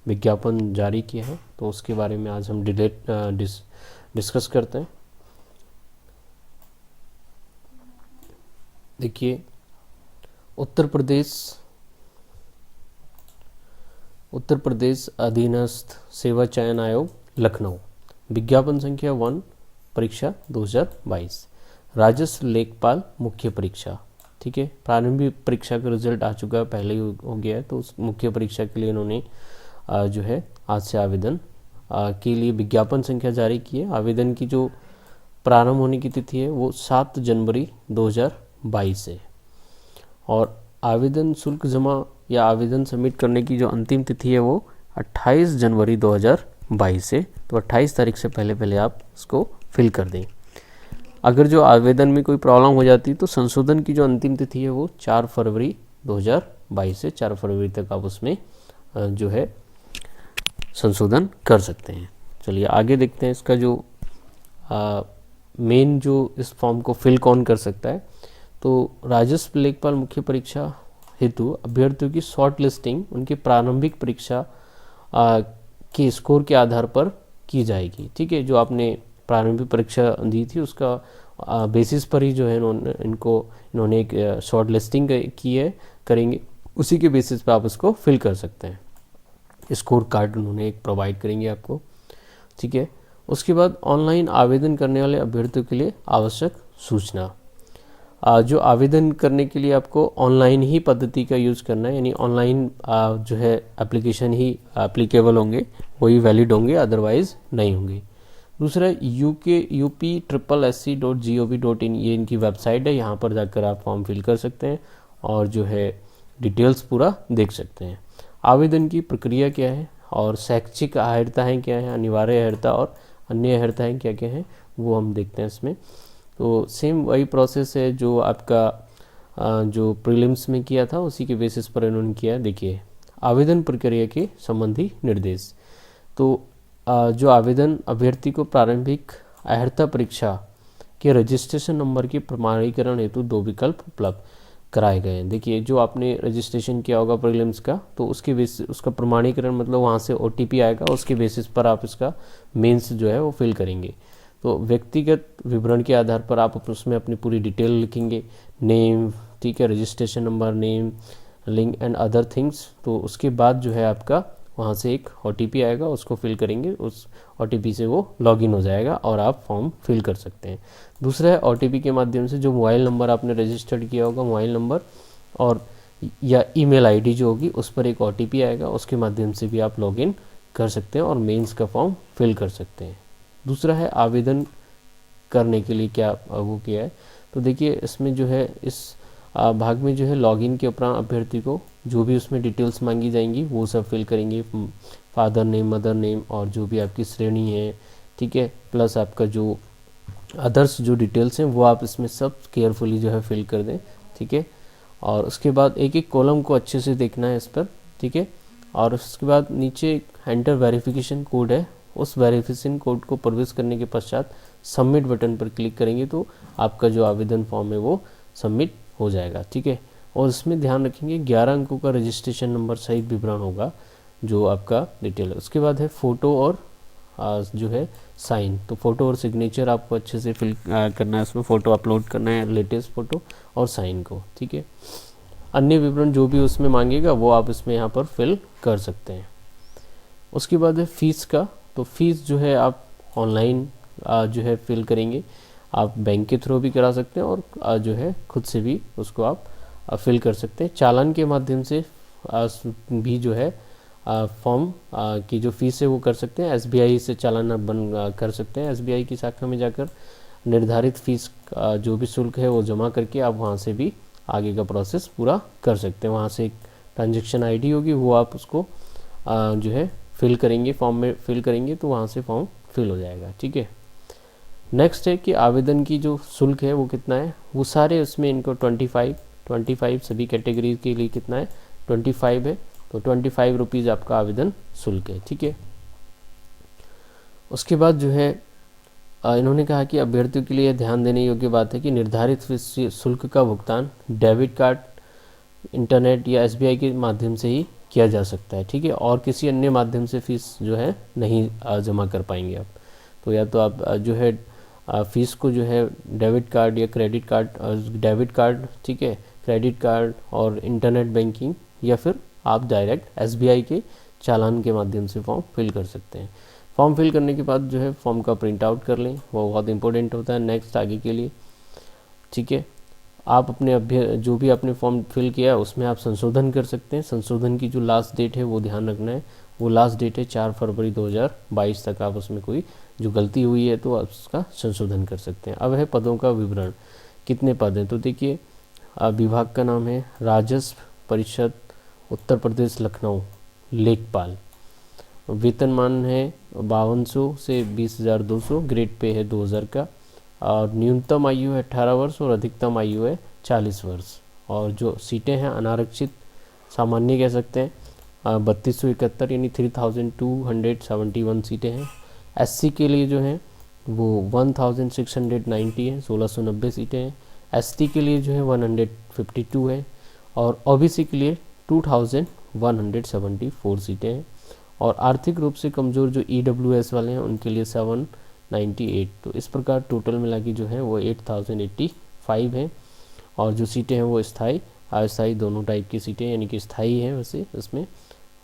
विज्ञापन जारी किया है, तो उसके बारे में आज हम डिस्कस करते हैं। देखिए, उत्तर प्रदेश अधीनस्थ सेवा चयन आयोग लखनऊ, विज्ञापन संख्या 1, परीक्षा 2022, राजस्व लेखपाल मुख्य परीक्षा। ठीक है, प्रारंभिक परीक्षा का रिजल्ट आ चुका है, पहले ही हो गया है, तो उस मुख्य परीक्षा के लिए इन्होंने जो है आज से आवेदन के लिए विज्ञापन संख्या जारी की है। आवेदन की जो प्रारंभ होने की तिथि है वो 7 जनवरी 2022 है, और आवेदन शुल्क जमा या आवेदन सबमिट करने की जो अंतिम तिथि है वो 28 जनवरी 2022 है। तो 28 तारीख से पहले आप इसको फिल कर दें। अगर जो आवेदन में कोई प्रॉब्लम हो जाती है तो संशोधन की जो अंतिम तिथि है वो 4 फरवरी 2022 से 4 फरवरी तक आप उसमें जो है संशोधन कर सकते हैं। चलिए आगे देखते हैं इसका जो मेन जो इस फॉर्म को फिल कौन कर सकता है। तो राजस्व लेखपाल मुख्य परीक्षा हेतु अभ्यर्थियों की शॉर्ट लिस्टिंग उनकी प्रारंभिक परीक्षा के स्कोर के आधार पर की जाएगी। ठीक है, जो आपने प्रारंभिक परीक्षा दी थी उसका बेसिस पर ही जो है इन्होंने एक शॉर्ट लिस्टिंग की है, करेंगे, उसी के बेसिस पर आप उसको फिल कर सकते हैं। स्कोर कार्ड उन्होंने एक प्रोवाइड करेंगे आपको। ठीक है, उसके बाद ऑनलाइन आवेदन करने वाले अभ्यर्थियों के लिए आवश्यक सूचना। जो आवेदन करने के लिए आपको ऑनलाइन ही पद्धति का यूज़ करना है, यानी ऑनलाइन जो है एप्लीकेशन ही एप्लीकेबल होंगे, वही वैलिड होंगे, अदरवाइज नहीं होंगे। दूसरा upsc.gov.in ये इनकी वेबसाइट है, यहाँ पर जाकर आप फॉर्म फिल कर सकते हैं और जो है डिटेल्स पूरा देख सकते हैं। आवेदन की प्रक्रिया क्या है और शैक्षिक अहर्ताएँ क्या है, अनिवार्य अहर्ता और अन्य अहर्ताएँ क्या क्या हैं वो हम देखते हैं इसमें। तो सेम वही प्रोसेस है जो आपका जो प्रीलिम्स में किया था, उसी के बेसिस पर इन्होंने किया। देखिए, आवेदन प्रक्रिया के संबंधी निर्देश। तो जो आवेदन अभ्यर्थी को प्रारंभिक अहर्ता परीक्षा के रजिस्ट्रेशन नंबर के प्रमाणीकरण हेतु 2 विकल्प उपलब्ध कराए गए हैं। देखिए, जो आपने रजिस्ट्रेशन किया होगा प्रीलिम्स का, तो उसके बेसिस उसका प्रमाणीकरण मतलब वहाँ से OTP आएगा, उसके बेसिस पर आप इसका मेंस जो है वो फिल करेंगे। तो व्यक्तिगत विवरण के आधार पर आप उसमें अपनी पूरी डिटेल लिखेंगे, नेम, ठीक है, registration number, name, link and other things. तो उसके बाद जो है आपका वहाँ से एक OTP आएगा, उसको फिल करेंगे, उस OTP से वो लॉगिन हो जाएगा और आप फॉर्म फिल कर सकते हैं। दूसरा है OTP के माध्यम से जो मोबाइल नंबर आपने रजिस्टर्ड किया होगा, मोबाइल नंबर और या ईमेल ID जो होगी उस पर एक OTP आएगा, उसके माध्यम से भी आप लॉगिन कर सकते हैं और मेंस का फॉर्म फिल कर सकते हैं। दूसरा है आवेदन करने के लिए क्या वो किया है। तो देखिए, इसमें जो है इस भाग में जो है लॉगिन के उपरांत अभ्यर्थी को जो भी उसमें डिटेल्स मांगी जाएंगी वो सब फिल करेंगे, फादर नेम, मदर नेम और जो भी आपकी श्रेणी है, ठीक है, प्लस आपका जो अदर्स जो डिटेल्स हैं वो आप इसमें सब केयरफुली जो है फिल कर दें। ठीक है, और उसके बाद एक एक कॉलम को अच्छे से देखना है इस पर। ठीक है, और उसके बाद नीचे एंटर वेरिफिकेशन कोड है, उस वेरिफिकेशन कोड को प्रवेश करने के पश्चात सबमिट बटन पर क्लिक करेंगे तो आपका जो आवेदन फॉर्म है वो सबमिट हो जाएगा। ठीक है, और इसमें ध्यान रखेंगे 11 अंकों का रजिस्ट्रेशन नंबर सहित विवरण होगा जो आपका डिटेल है। उसके बाद है फ़ोटो और जो है साइन। तो फ़ोटो और सिग्नेचर आपको अच्छे से फिल करना है, उसमें फ़ोटो अपलोड करना है, लेटेस्ट फ़ोटो और साइन को। ठीक है, अन्य विवरण जो भी उसमें मांगेगा वो आप इसमें यहाँ पर फिल कर सकते हैं। उसके बाद है फ़ीस का। तो फीस जो है आप ऑनलाइन जो है फिल करेंगे, आप बैंक के थ्रू भी करा सकते हैं और जो है खुद से भी उसको आप फिल कर सकते हैं। चालान के माध्यम से भी जो है फॉर्म की जो फीस है वो कर सकते हैं। SBI से चालान आप कर सकते हैं, SBI की शाखा में जाकर निर्धारित फीस जो भी शुल्क है वो जमा करके आप वहाँ से भी आगे का प्रोसेस पूरा कर सकते हैं। वहाँ से एक ट्रांजेक्शन ID होगी, वो आप उसको जो है फिल करेंगे, फॉर्म में फिल करेंगे तो वहाँ से फॉर्म फिल हो जाएगा। ठीक है, नेक्स्ट है कि आवेदन की जो शुल्क है वो कितना है, वो सारे उसमें इनको 25 सभी कैटेगरी के लिए कितना है 25 है, तो 25 रुपीज़ आपका आवेदन शुल्क है। ठीक है, उसके बाद जो है इन्होंने कहा कि अभ्यर्थियों के लिए ध्यान देने योग्य बात है कि निर्धारित शुल्क का भुगतान डेबिट कार्ड, इंटरनेट या SBI के माध्यम से ही किया जा सकता है, ठीक है। और किसी अन्य माध्यम से फीस जो है नहीं जमा कर पाएंगे आप। तो या तो आप जो है फीस को जो है डेबिट कार्ड या क्रेडिट कार्ड, डेबिट कार्ड, ठीक है, क्रेडिट कार्ड और इंटरनेट बैंकिंग, या फिर आप डायरेक्ट SBI के चालान के माध्यम से फॉर्म फिल कर सकते हैं। फॉर्म फिल करने के बाद जो है फॉर्म का प्रिंट आउट कर लें, वो बहुत इंपॉर्टेंट होता है नेक्स्ट आगे के लिए, ठीक है। आप अपने जो भी आपने फॉर्म फिल किया है उसमें आप संशोधन कर सकते हैं। संशोधन की जो लास्ट डेट है वो ध्यान रखना है, वो लास्ट डेट है 4 फरवरी 2022 तक। आप उसमें कोई जो गलती हुई है तो आप उसका संशोधन कर सकते हैं। अब है पदों का विवरण, कितने पद हैं। तो देखिए विभाग का नाम है राजस्व परिषद उत्तर प्रदेश लखनऊ लेखपाल। वेतनमान है 5200 से 20,200, ग्रेड पे है 2000 का, और न्यूनतम आयु है 18 वर्ष और अधिकतम आयु है 40 वर्ष। और जो सीटें हैं अनारक्षित सामान्य कह सकते हैं 3271 यानी 3271 सीटें हैं। SC के लिए जो हैं वो 1690 है, 1690 सीटें हैं। ST के लिए जो है 152 है, और OBC के लिए 2174 सीटें हैं। और आर्थिक रूप से कमज़ोर जो EWS वाले हैं उनके लिए 798। तो इस प्रकार टोटल मिला के जो है वो 8085 है। और जो सीटें हैं वो स्थायी अस्थायी दोनों टाइप की सीटें, यानी कि स्थायी है। वैसे इसमें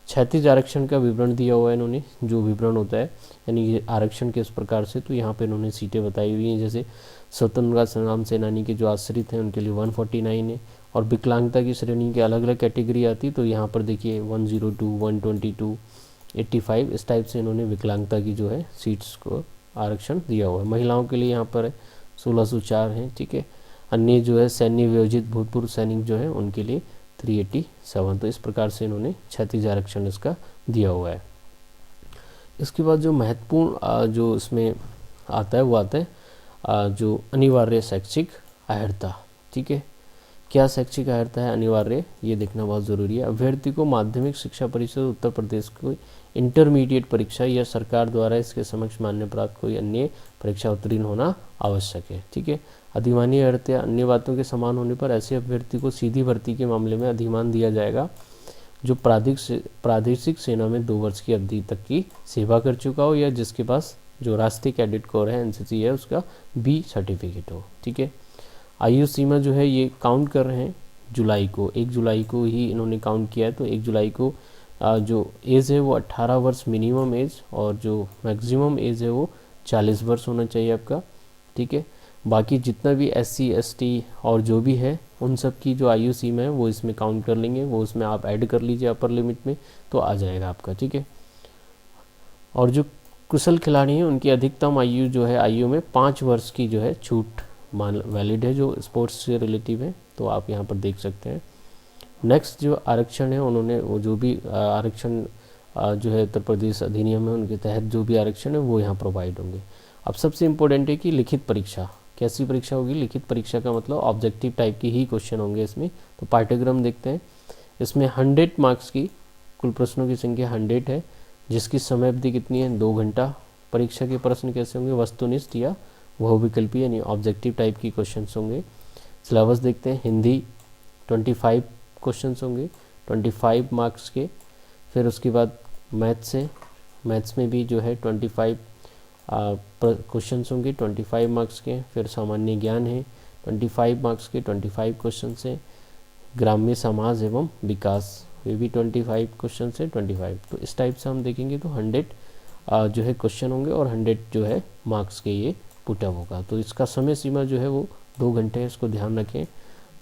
क्षैतिज आरक्षण का विवरण दिया हुआ है इन्होंने, जो विवरण होता है यानी कि आरक्षण के इस प्रकार से। तो यहाँ पे इन्होंने सीटें बताई हुई हैं, जैसे स्वतंत्रता संग्राम सेनानी के जो आश्रित हैं उनके लिए 149 है, और विकलांगता की श्रेणी के अलग अलग कैटेगरी आती, तो यहाँ पर देखिए 102, 122, 85 इस टाइप से इन्होंने विकलांगता की जो है सीट्स को आरक्षण दिया हुआ है। महिलाओं के लिए यहाँ पर 1604 हैं, ठीक है। अन्य जो है सैन्य वियोजित भूतपूर्व सैनिक जो है उनके लिए 387। तो इस प्रकार से इन्होंने क्षैतिज आरक्षण इसका दिया हुआ है। इसके बाद जो महत्वपूर्ण जो इसमें आता है वो आता है जो अनिवार्य शैक्षिक अर्हता, ठीक है। क्या शैक्षिक अर्हता है अनिवार्य, ये देखना बहुत ज़रूरी है। अभ्यर्थी को माध्यमिक शिक्षा परिषद उत्तर प्रदेश को इंटरमीडिएट परीक्षा या सरकार द्वारा इसके समक्ष मान्य प्राप्त कोई अन्य परीक्षा उत्तीर्ण होना आवश्यक है, ठीक है। अधिमानी अर्हता अन्य बातों के समान होने पर ऐसे अभ्यर्थी को सीधी भर्ती के मामले में अधिमान दिया जाएगा जो प्रादेशिक सेना में 2 वर्ष की अवधि तक की सेवा कर चुका हो, या जिसके पास जो राष्ट्रीय कैडेट कोर है NCC है उसका B सर्टिफिकेट हो, ठीक है। आयु सीमा जो है ये काउंट कर रहे हैं जुलाई को, 1 जुलाई को ही इन्होंने काउंट किया है। तो 1 जुलाई को जो एज है वो 18 वर्ष मिनिमम एज, और जो मैक्सिमम एज है वो 40 वर्ष होना चाहिए आपका, ठीक है। बाकी जितना भी SC ST और जो भी है उन सब की जो आयु सीमा है वो इसमें काउंट कर लेंगे, वो उसमें आप ऐड कर लीजिए अपर लिमिट में, तो आ जाएगा आपका, ठीक है। और जो कुशल खिलाड़ी हैं उनकी अधिकतम आयु जो है आयु में 5 वर्ष की जो है छूट वैलिड है, जो स्पोर्ट्स से रिलेटिव है, तो आप यहाँ पर देख सकते हैं। नेक्स्ट जो आरक्षण है उन्होंने वो जो भी आरक्षण जो है उत्तर प्रदेश अधिनियम है उनके तहत जो भी आरक्षण है वो यहाँ प्रोवाइड होंगे। अब सबसे इम्पोर्टेंट है कि लिखित परीक्षा, कैसी परीक्षा होगी। लिखित परीक्षा का मतलब ऑब्जेक्टिव टाइप की ही क्वेश्चन होंगे इसमें। तो पाठ्यक्रम देखते हैं। इसमें 100 मार्क्स की कुल प्रश्नों की संख्या 100 है, जिसकी समय अवधि कितनी है 2 घंटा। परीक्षा के प्रश्न कैसे होंगे, वस्तुनिष्ठ या बहुविकल्पी यानी ऑब्जेक्टिव टाइप की क्वेश्चंस होंगे। सिलेबस देखते हैं। हिंदी 25 क्वेश्चंस होंगे 25 मार्क्स के। फिर उसके बाद मैथ्स है, मैथ्स में भी जो है 25 क्वेश्चंस होंगे 25 मार्क्स के। फिर सामान्य ज्ञान है 25 मार्क्स के 25 क्वेश्चन है। ग्राम्य समाज एवं विकास ये भी 25 क्वेश्चन से 25। तो इस टाइप से हम देखेंगे तो 100 जो है क्वेश्चन होंगे और 100 जो है मार्क्स के ये पुटअप होगा। तो इसका समय सीमा जो है वो 2 घंटे है, इसको ध्यान रखें,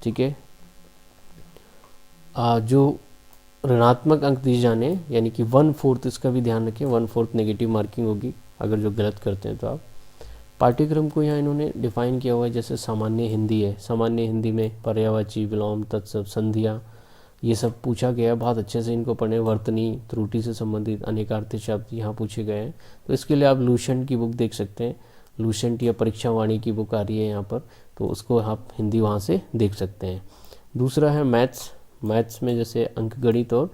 ठीक है। जो ऋणात्मक अंक दिए जाने यानी कि 1/4 इसका भी ध्यान रखें, 1/4 नेगेटिव मार्किंग होगी अगर जो गलत करते हैं तो आप। पाठ्यक्रम को यहाँ इन्होंने डिफाइन किया हुआ है, जैसे सामान्य हिंदी है, सामान्य हिंदी में पर्यायवाची विलोम तत्सम संधियाँ ये सब पूछा गया है, बहुत अच्छे से इनको पढ़ें। वर्तनी त्रुटि से संबंधित अनेकार्थी शब्द यहाँ पूछे गए हैं, तो इसके लिए आप लूसेंट की बुक देख सकते हैं। लूसेंट या परीक्षा वाणी की बुक आ रही है यहाँ पर, तो उसको आप हिंदी वहाँ से देख सकते हैं। दूसरा है मैथ्स। मैथ्स में जैसे अंकगणित, और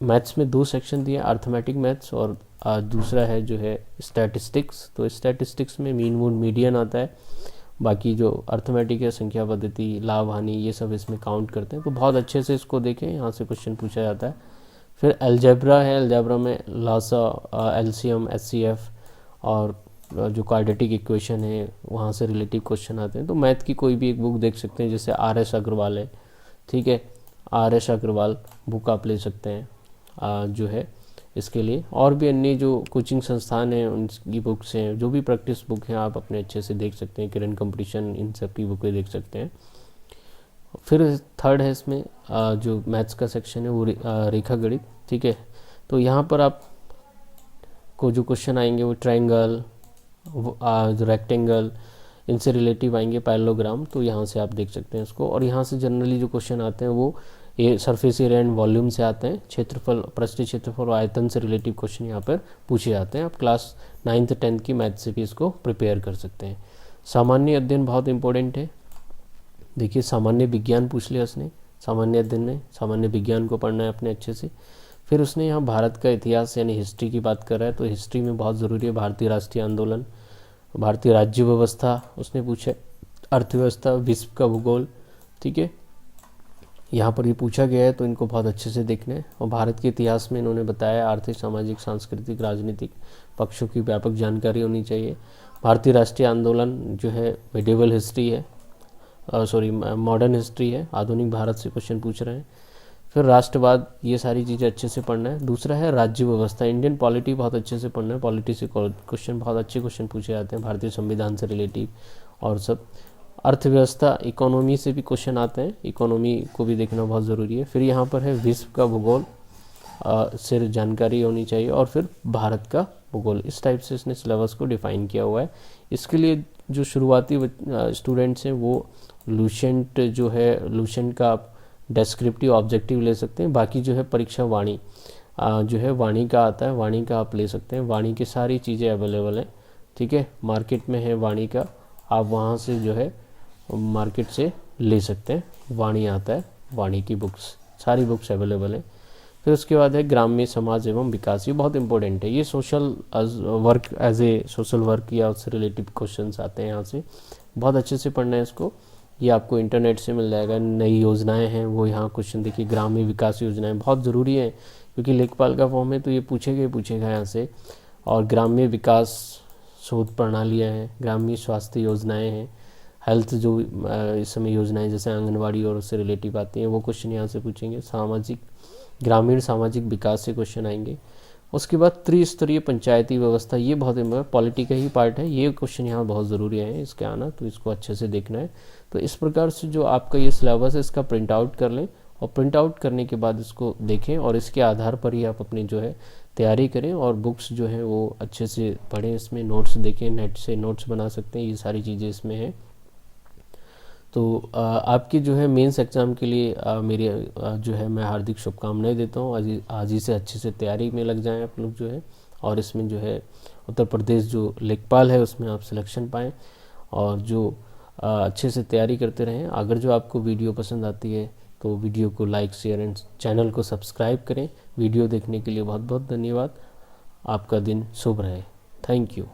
मैथ्स में 2 सेक्शन दिए, अर्थमेटिक मैथ्स और दूसरा है जो है स्टैटिस्टिक्स। तो स्टैटिस्टिक्स में मीन मूड मीडियन आता है, बाकी जो अर्थमेटिक है संख्या पद्धति लाभ हानि ये सब इसमें काउंट करते हैं। तो बहुत अच्छे से इसको देखें, यहाँ से क्वेश्चन पूछा जाता है। फिर अलजेब्रा है, अलजेब्रा में लासा, एलसीएम, एचसीएफ और जो क्वाड्रेटिक इक्वेशन है वहाँ से रिलेटिव क्वेश्चन आते हैं। तो मैथ की कोई भी एक बुक देख सकते हैं, जैसे RS अग्रवाल है, ठीक है, RS अग्रवाल बुक आप ले सकते हैं जो है इसके लिए। और भी अन्य जो कोचिंग संस्थान हैं उनकी बुक्स हैं, जो भी प्रैक्टिस बुक हैं आप अपने अच्छे से देख सकते हैं, किरण कंपटीशन, इन सब की बुकें देख सकते हैं। फिर थर्ड है इसमें जो मैथ्स का सेक्शन है वो रेखा गणित, ठीक है। तो यहाँ पर आप को जो क्वेश्चन आएंगे वो ट्रायंगल, जो रेक्टेंगल, इनसे रिलेटिव आएंगे, पैरेललोग्राम, तो यहाँ से आप देख सकते हैं इसको। और यहाँ से जनरली जो क्वेश्चन आते हैं वो ये सरफेस एरिया एंड वॉल्यूम से आते हैं, क्षेत्रफल, पृष्ठीय क्षेत्रफल और आयतन से रिलेटिव क्वेश्चन यहाँ पर पूछे जाते हैं। आप क्लास 9th 10th की मैथ से भी इसको प्रिपेयर कर सकते हैं। सामान्य अध्ययन बहुत इंपॉर्टेंट है। देखिए सामान्य विज्ञान पूछ लिया उसने, सामान्य अध्ययन में सामान्य विज्ञान को पढ़ना है अपने अच्छे से। फिर उसने यहाँ भारत का इतिहास यानी हिस्ट्री की बात कर रहा है, तो हिस्ट्री में बहुत ज़रूरी है भारतीय राष्ट्रीय आंदोलन, भारतीय राज्य व्यवस्था उसने पूछा, अर्थव्यवस्था, विश्व का भूगोल, ठीक है, यहाँ पर ये पूछा गया है तो इनको बहुत अच्छे से देखना है। और भारत के इतिहास में इन्होंने बताया आर्थिक, सामाजिक, सांस्कृतिक, राजनीतिक पक्षों की व्यापक जानकारी होनी चाहिए। भारतीय राष्ट्रीय आंदोलन जो है मिडिवल हिस्ट्री है, मॉडर्न हिस्ट्री है, आधुनिक भारत से क्वेश्चन पूछ रहे हैं। फिर राष्ट्रवाद, ये सारी चीज़ें अच्छे से पढ़ना है। दूसरा है राज्य व्यवस्था, इंडियन पॉलिटी बहुत अच्छे से पढ़ना है, पॉलिटी से क्वेश्चन बहुत अच्छे क्वेश्चन पूछे जाते हैं, भारतीय संविधान से रिलेटिव और सब। अर्थव्यवस्था, इकोनॉमी से भी क्वेश्चन आते हैं, इकोनॉमी को भी देखना बहुत ज़रूरी है। फिर यहाँ पर है विश्व का भूगोल से जानकारी होनी चाहिए, और फिर भारत का भूगोल। इस टाइप से इसने सिलेबस को डिफ़ाइन किया हुआ है। इसके लिए जो शुरुआती स्टूडेंट्स हैं वो लुसेंट जो है, लुसेंट का आप डेस्क्रिप्टिव ऑब्जेक्टिव ले सकते हैं। बाकी जो है परीक्षा वाणी जो है वाणी का आता है, वाणी का आप ले सकते हैं। वाणी की सारी चीज़ें अवेलेबल हैं, ठीक है, मार्केट में है वाणी का, आप वहाँ से जो है मार्केट से ले सकते हैं। वाणी आता है, वाणी की बुक्स, सारी बुक्स अवेलेबल हैं। फिर उसके बाद है ग्राम्य समाज एवं विकास, ये बहुत इंपॉर्टेंट है। ये social work, as a social work या उससे रिलेटिव क्वेश्चंस आते हैं, यहाँ से बहुत अच्छे से पढ़ना है इसको। ये आपको इंटरनेट से मिल जाएगा। नई योजनाएं हैं वो यहाँ क्वेश्चन देखिए, ग्राम्य विकास योजनाएं बहुत ज़रूरी है क्योंकि लेखपाल का फॉर्म है तो ये पूछेगा यहाँ से। और ग्राम्य विकास शोध प्रणालियाँ हैं, ग्रामीण स्वास्थ्य योजनाएं हैं, हेल्थ जो इस समय योजनाएं जैसे आंगनवाड़ी और उससे रिलेटिव आती हैं वो क्वेश्चन यहाँ से पूछेंगे। सामाजिक, ग्रामीण सामाजिक विकास से क्वेश्चन आएंगे। उसके बाद त्रिस्तरीय पंचायती व्यवस्था, ये बहुत पॉलिटी का ही पार्ट है, ये क्वेश्चन यहाँ बहुत ज़रूरी है इसके आना, तो इसको अच्छे से देखना है। तो इस प्रकार से जो आपका ये सिलेबस है इसका प्रिंट आउट कर लें, और प्रिंट आउट करने के बाद इसको देखें और इसके आधार पर ही आप अपनी जो है तैयारी करें, और बुक्स जो है वो अच्छे से पढ़ें, इसमें नोट्स देखें, नेट से नोट्स बना सकते हैं, ये सारी चीज़ें इसमें हैं। तो आपके जो है मेंस एग्ज़ाम के लिए मेरी जो है मैं हार्दिक शुभकामनाएं देता हूँ। आज ही से अच्छे से तैयारी में लग जाएं आप लोग जो है, और इसमें जो है उत्तर प्रदेश जो लेखपाल है उसमें आप सिलेक्शन पाएँ, और जो अच्छे से तैयारी करते रहें। अगर जो आपको वीडियो पसंद आती है तो वीडियो को लाइक, शेयर एंड चैनल को सब्सक्राइब करें। वीडियो देखने के लिए बहुत बहुत धन्यवाद। आपका दिन शुभ रहे। Thank you.